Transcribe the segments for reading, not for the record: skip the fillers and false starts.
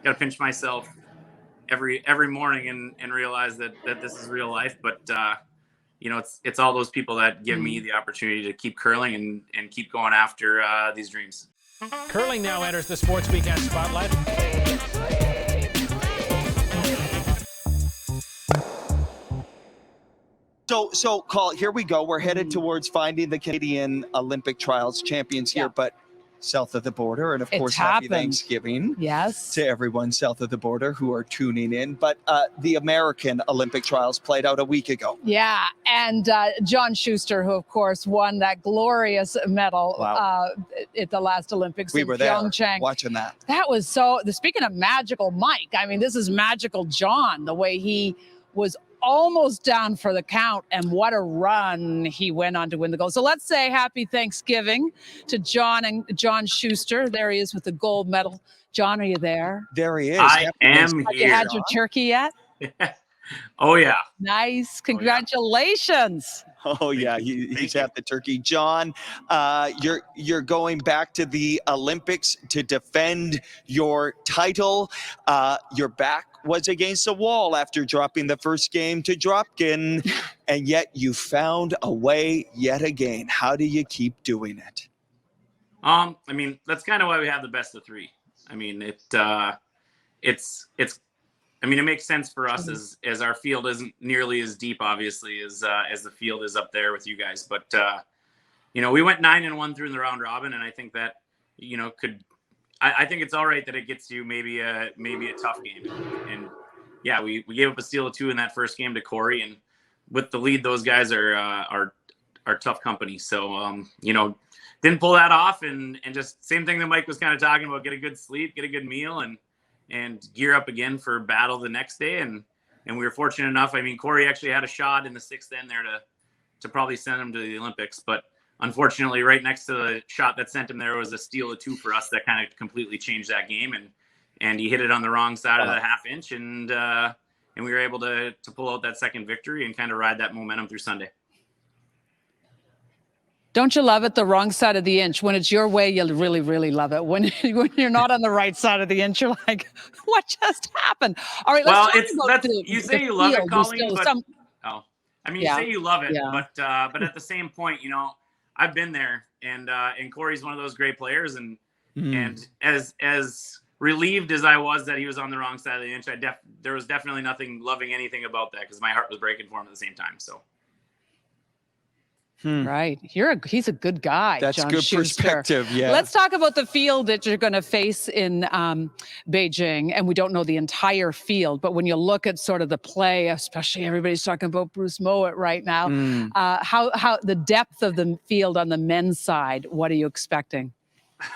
got to pinch myself every morning and realize that this is real life. But it's all those people that give me the opportunity to keep curling and keep going after these dreams. Curling now enters the Sports Weekend spotlight. So, Call, here we go. We're headed towards finding the Canadian Olympic Trials champions here, but south of the border. And, of course, happy Thanksgiving to everyone south of the border who are tuning in. But the American Olympic Trials played out a week ago. Yeah, and John Shuster, who, of course, won that glorious medal at the last Olympics in Pyeongchang. Watching that. That was speaking of magical Mike, I mean, this is magical John, the way he was almost down for the count, and what a run he went on to win the gold. So let's say happy Thanksgiving to John and John Shuster. There he is with the gold medal. John, are you there? There he is. I am here. Have you had your turkey yet? Oh, yeah. Nice. Congratulations. Oh, yeah, he's at the turkey. John, you're going back to the Olympics to defend your title. Your back was against the wall after dropping the first game to Dropkin, and yet you found a way yet again. How do you keep doing it? I mean, that's kind of why we have the best of three. I mean, it makes sense for us as our field isn't nearly as deep, obviously, as the field is up there with you guys. But we went 9-1 through the round robin, and I think that I think it's all right that it gets you maybe a tough game. And yeah, we gave up a steal of 2 in that first game to Corey, and with the lead, those guys are tough company. So didn't pull that off, and just same thing that Mike was kind of talking about: get a good sleep, get a good meal, and gear up again for battle the next day. And we were fortunate enough. I mean, Corey actually had a shot in the 6th end there to probably send him to the Olympics, but unfortunately, right next to the shot that sent him there was a steal of 2 for us that kind of completely changed that game. And he hit it on the wrong side of the half inch, and we were able to pull out that second victory and kind of ride that momentum through Sunday. Don't you love it? The wrong side of the inch. When it's your way, you'll really, really love it. When you're not on the right side of the inch, you're like, what just happened? All right, let's talk about you say you love it, Colleen, but you say you love it, but at the same point, I've been there, and Corey's one of those great players, and as relieved as I was that he was on the wrong side of the inch, there was definitely nothing loving anything about that, because my heart was breaking for him at the same time. So. Right. He's a good guy. That's John good Shuster. perspective. Yeah. Let's talk about the field that you're going to face in Beijing. And we don't know the entire field, but when you look at sort of the play, especially everybody's talking about Bruce Mowat right now, how the depth of the field on the men's side, what are you expecting?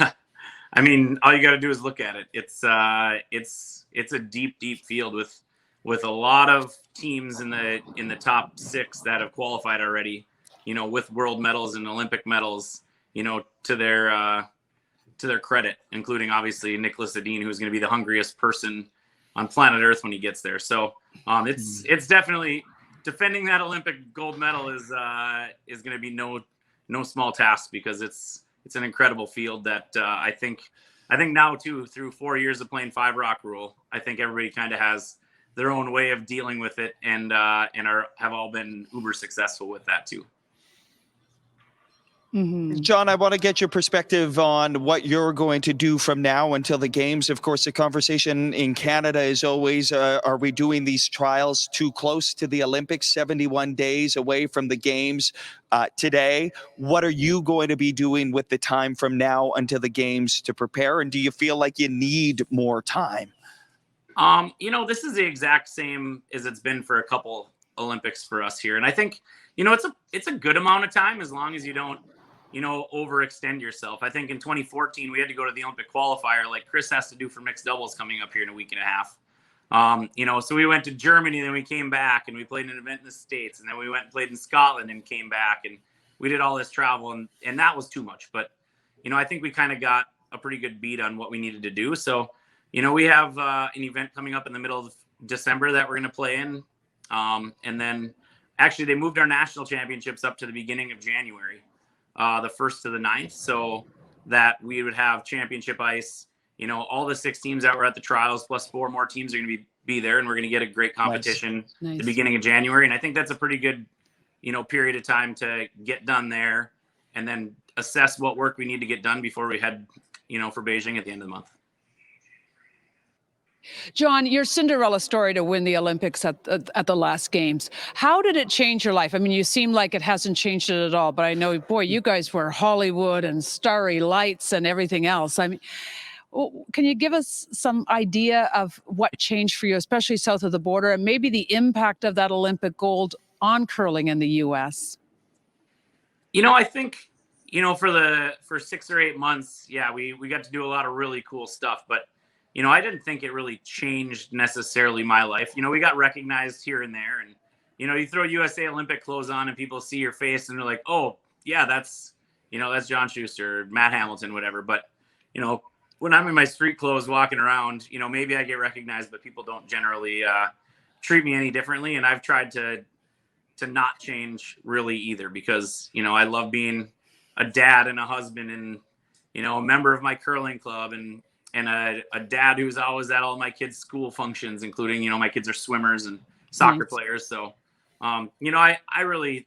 I mean, all you got to do is look at it. It's a deep field with a lot of teams in the top 6 that have qualified already. With world medals and Olympic medals, to their credit, including obviously Nicholas Edin, who's going to be the hungriest person on planet Earth when he gets there. So it's definitely defending that Olympic gold medal is going to be no small task, because it's an incredible field that I think now too, through 4 years of playing 5 rock rule, I think everybody kind of has their own way of dealing with it, and have all been uber successful with that too. John, I want to get your perspective on what you're going to do from now until the games. Of course, the conversation in Canada is always, are we doing these trials too close to the Olympics, 71 days away from the games today? What are you going to be doing with the time from now until the games to prepare? And do you feel like you need more time? This is the exact same as it's been for a couple Olympics for us here. And I think, it's a good amount of time, as long as you don't, overextend yourself. I think in 2014, we had to go to the Olympic qualifier like Chris has to do for mixed doubles coming up here in a week and a half. So we went to Germany, then we came back and we played an event in the States, and then we went and played in Scotland and came back, and we did all this travel, and that was too much. But, I think we kind of got a pretty good beat on what we needed to do. So, we have an event coming up in the middle of December that we're going to play in. And then actually they moved our national championships up to the beginning of January, the 1st to the 9th, so that we would have championship ice all the 6 teams that were at the trials plus 4 more teams are going to be there, and we're going to get a great competition Nice. the beginning of January. And I think that's a pretty good, period of time to get done there and then assess what work we need to get done before we head, for Beijing at the end of the month. John, your Cinderella story to win the Olympics at the last games. How did it change your life? I mean, you seem like it hasn't changed it at all, but I know, boy, you guys were Hollywood and starry lights and everything else. I mean, can you give us some idea of what changed for you, especially south of the border, and maybe the impact of that Olympic gold on curling in the U.S.? I think, for 6 or 8 months, yeah, we got to do a lot of really cool stuff, but I didn't think it really changed necessarily my life. We got recognized here and there, and, you throw USA Olympic clothes on and people see your face and they're like, oh, yeah, that's John Shuster, Matt Hamilton, whatever. But, when I'm in my street clothes walking around, maybe I get recognized, but people don't generally treat me any differently. And I've tried to not change really either, because, I love being a dad and a husband and, a member of my curling club and a dad who's always at all my kids' school functions, including, my kids are swimmers and soccer players. So, I really,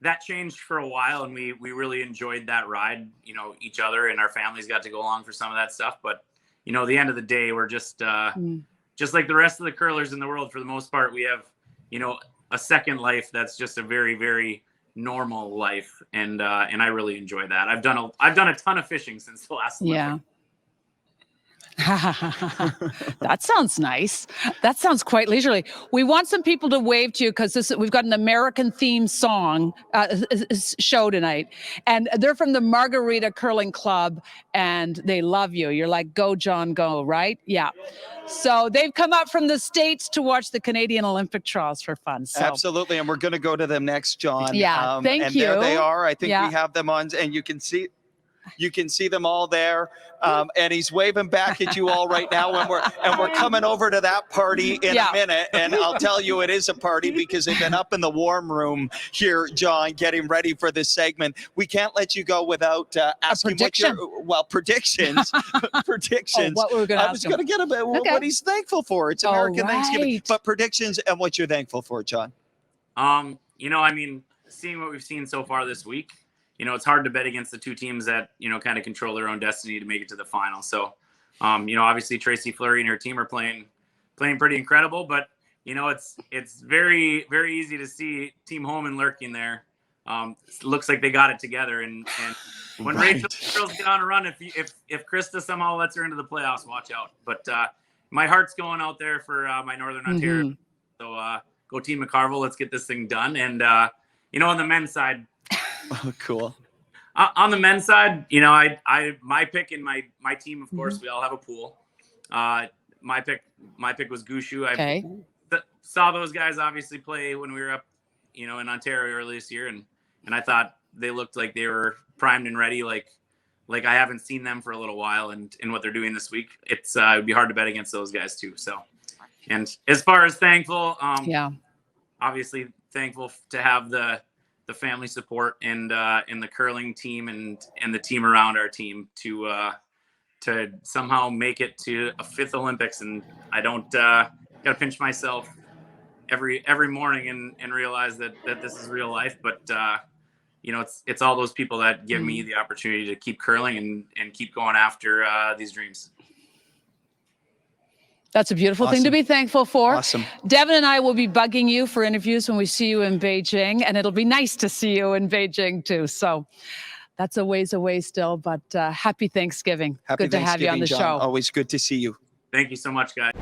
that changed for a while, and we really enjoyed that ride. Each other and our families got to go along for some of that stuff. But, at the end of the day, we're just like the rest of the curlers in the world. For the most part, we have, a second life that's just a very, very normal life. And I really enjoy that. I've done a ton of fishing since the last Olympics. Yeah. That sounds nice. That sounds quite leisurely. We want some people to wave to you because we've got an American themed song show tonight, and they're from the Margarita Curling Club, and they love you. You're like, go John, go, right? Yeah. So they've come up from the States to watch the Canadian Olympic trials for fun. So. Absolutely, and we're going to go to them next, John. Yeah, thank and you. There they are. I think we have them on, and you can see them all there. And he's waving back at you all right now, and we're coming over to that party in a minute. And I'll tell you, it is a party because they've been up in the warm room here, John, getting ready for this segment. We can't let you go without asking predictions. Predictions. What we're going to ask I was going to get a bit what he's thankful for. It's American Thanksgiving, but predictions and what you're thankful for, John. Seeing what we've seen so far this week, it's hard to bet against the 2 teams that, kind of control their own destiny to make it to the final. So, obviously Tracy Fleury and her team are playing pretty incredible, but, it's very, very easy to see Team Holman lurking there. It looks like they got it together. And when Rachel girls get on a run, if Krista somehow lets her into the playoffs, watch out. But my heart's going out there for my Northern Ontario. So go Team McCarville. Let's get this thing done. And, on the men's side, oh, cool. On the men's side, my pick and my team, of course, we all have a pool. My pick was Gushu. I saw those guys obviously play when we were up, in Ontario earlier this year, and I thought they looked like they were primed and ready, like I haven't seen them for a little while, and in what they're doing this week, it would be hard to bet against those guys too. So, and as far as thankful, obviously thankful to have the family support and the curling team and the team around our team to somehow make it to a 5th Olympics. And I don't got to pinch myself every morning and realize that this is real life. But it's all those people that give me the opportunity to keep curling and keep going after these dreams. That's a beautiful thing to be thankful for. Awesome. Devin and I will be bugging you for interviews when we see you in Beijing, and it'll be nice to see you in Beijing too. So that's a ways away still, but happy Thanksgiving. Happy Good to have you on the John. show. Always good to see you. Thank you so much, guys.